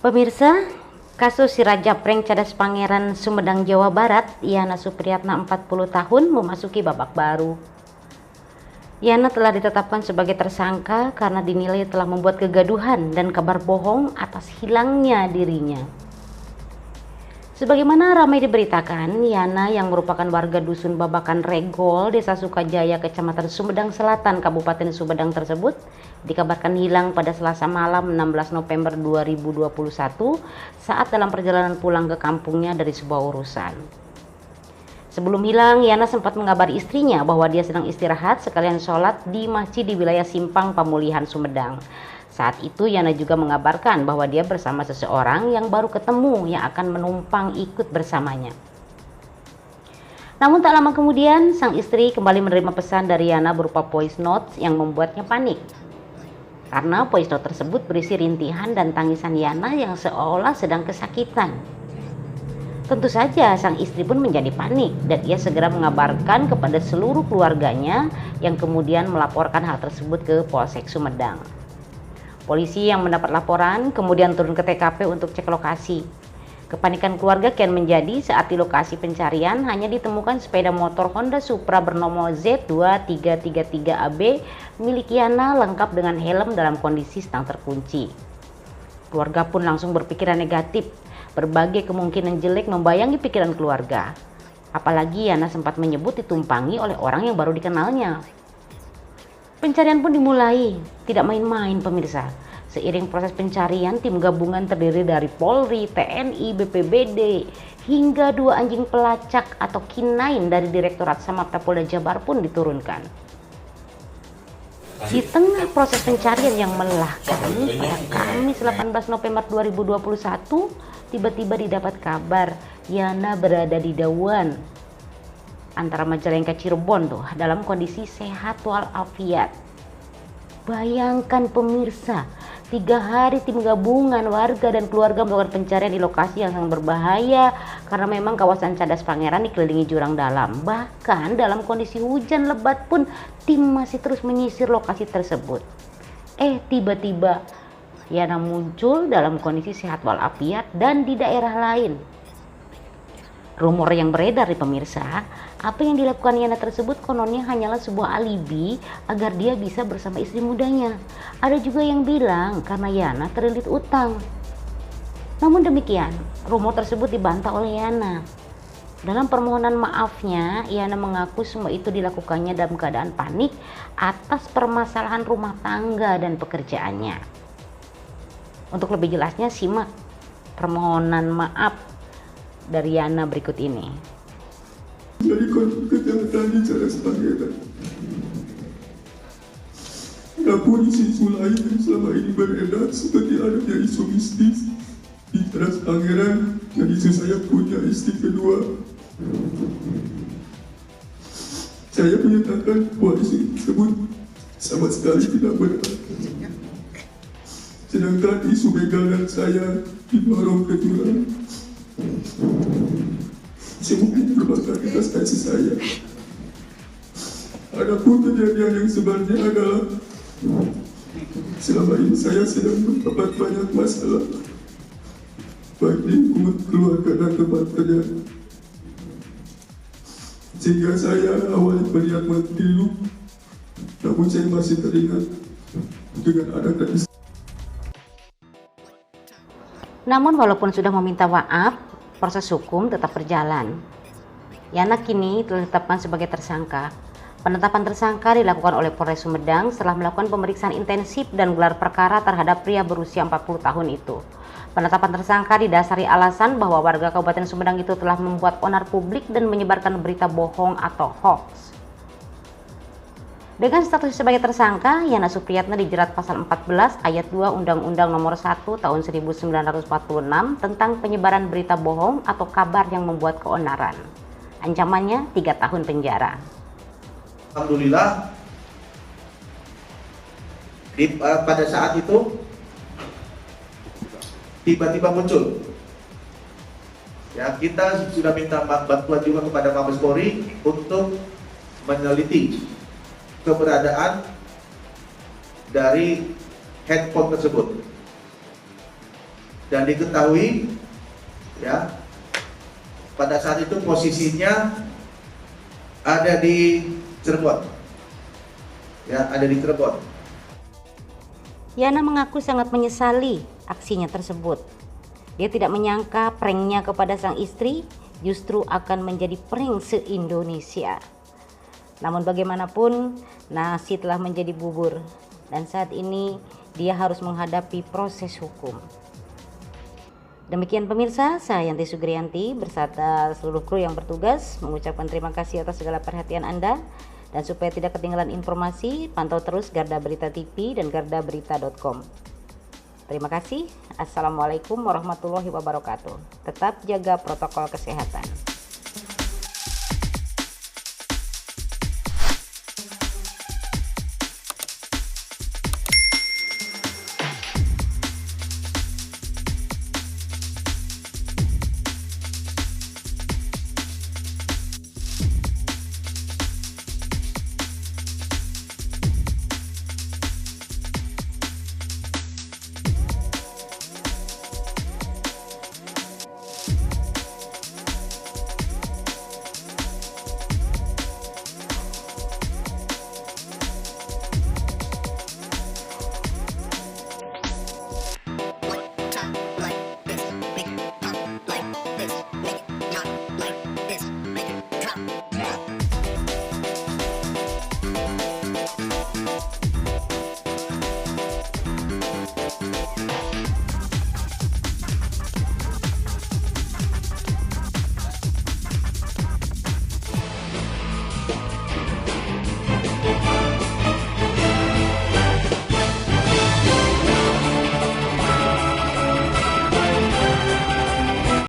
Pemirsa, kasus si Raja Prank Cadas Pangeran Sumedang, Jawa Barat, Yana Supriyatna 40 tahun memasuki babak baru. Yana telah ditetapkan sebagai tersangka karena dinilai telah membuat kegaduhan dan kabar bohong atas hilangnya dirinya. Sebagaimana ramai diberitakan, Yana yang merupakan warga dusun Babakan Regol, Desa Sukajaya, Kecamatan Sumedang Selatan, Kabupaten Sumedang tersebut dikabarkan hilang pada Selasa malam 16 November 2021 saat dalam perjalanan pulang ke kampungnya dari sebuah urusan. Sebelum hilang, Yana sempat mengabari istrinya bahwa dia sedang istirahat sekalian sholat di masjid di wilayah Simpang Pamulihan, Sumedang. Saat itu Yana juga mengabarkan bahwa dia bersama seseorang yang baru ketemu yang akan menumpang ikut bersamanya. Namun tak lama kemudian, sang istri kembali menerima pesan dari Yana berupa voice note yang membuatnya panik. Karena voice note tersebut berisi rintihan dan tangisan Yana yang seolah sedang kesakitan. Tentu saja sang istri pun menjadi panik dan ia segera mengabarkan kepada seluruh keluarganya yang kemudian melaporkan hal tersebut ke Polsek Sumedang. Polisi yang mendapat laporan kemudian turun ke TKP untuk cek lokasi. Kepanikan keluarga kian menjadi saat di lokasi pencarian hanya ditemukan sepeda motor Honda Supra bernomor Z2333AB milik Yana lengkap dengan helm dalam kondisi stang terkunci. Keluarga pun langsung berpikiran negatif. Berbagai kemungkinan jelek membayangi pikiran keluarga. Apalagi Yana sempat menyebut ditumpangi oleh orang yang baru dikenalnya. Pencarian pun dimulai, tidak main-main pemirsa. Seiring proses pencarian, tim gabungan terdiri dari Polri, TNI, BPBD, hingga 2 anjing pelacak atau K9 dari Direktorat Samapta Polda Jabar pun diturunkan. Di tengah proses pencarian yang melelahkan, pada Kamis 18 November 2021, tiba-tiba didapat kabar Yana berada di Dawan antara Majalengka Cirebon dalam kondisi sehat walafiat. Bayangkan pemirsa, 3 hari tim gabungan warga dan keluarga melakukan pencarian di lokasi yang sangat berbahaya karena memang kawasan Cadas Pangeran dikelilingi jurang dalam. Bahkan dalam kondisi hujan lebat pun tim masih terus menyisir lokasi tersebut. Tiba-tiba Yana muncul dalam kondisi sehat walafiat dan di daerah lain. Rumor yang beredar di pemirsa, apa yang dilakukan Yana tersebut kononnya hanyalah sebuah alibi agar dia bisa bersama istri mudanya. Ada juga yang bilang karena Yana terlilit utang. Namun demikian, rumor tersebut dibantah oleh Yana. Dalam permohonan maafnya, Yana mengaku semua itu dilakukannya dalam keadaan panik atas permasalahan rumah tangga dan pekerjaannya. Untuk lebih jelasnya, simak permohonan maaf dari Yana berikut ini. Dari kejahatan di Cadas Pangeran, namun isu lain yang selama ini beredar seperti adanya isu mistis di Cadas Pangeran dan isu saya punya istri kedua. Saya menyatakan bahwa isu tersebut sama sekali tidak benar. Sedangkan isu begalan saya diborong ke jurang. Saya mungkin merupakan atas kasih saya. Adapun kejadian yang sebenarnya adalah selama ini saya sedang mendapat banyak masalah baik di lingkungan keluarga dan tempat kerja, sehingga saya awalnya berniat mentilu, namun saya masih teringat dengan anak dan istri. Namun walaupun sudah meminta maaf, proses hukum tetap berjalan. Yana kini telah ditetapkan sebagai tersangka. Penetapan tersangka dilakukan oleh Polres Sumedang setelah melakukan pemeriksaan intensif dan gelar perkara terhadap pria berusia 40 tahun itu. Penetapan tersangka didasari alasan bahwa warga Kabupaten Sumedang itu telah membuat onar publik dan menyebarkan berita bohong atau hoax. Dengan status sebagai tersangka, Yana Supriyatna dijerat pasal 14 ayat 2 Undang-Undang Nomor 1 Tahun 1946 tentang penyebaran berita bohong atau kabar yang membuat keonaran. Ancamannya 3 tahun penjara. Alhamdulillah pada saat itu tiba-tiba muncul. Ya, kita sudah minta bantuan juga kepada Mabes Polri untuk meneliti keberadaan dari handphone tersebut. Dan diketahui, ya, pada saat itu posisinya ada di Cirebon. Ya, ada di Cirebon. Yana mengaku sangat menyesali aksinya tersebut. Dia tidak menyangka pranknya kepada sang istri justru akan menjadi prank se-Indonesia. Namun bagaimanapun, nasi telah menjadi bubur dan saat ini dia harus menghadapi proses hukum. Demikian pemirsa, saya Yanti Sugriyanti beserta seluruh kru yang bertugas mengucapkan terima kasih atas segala perhatian Anda. Dan supaya tidak ketinggalan informasi, pantau terus Garda Berita TV dan gardaberita.com. Terima kasih. Assalamualaikum warahmatullahi wabarakatuh. Tetap jaga protokol kesehatan.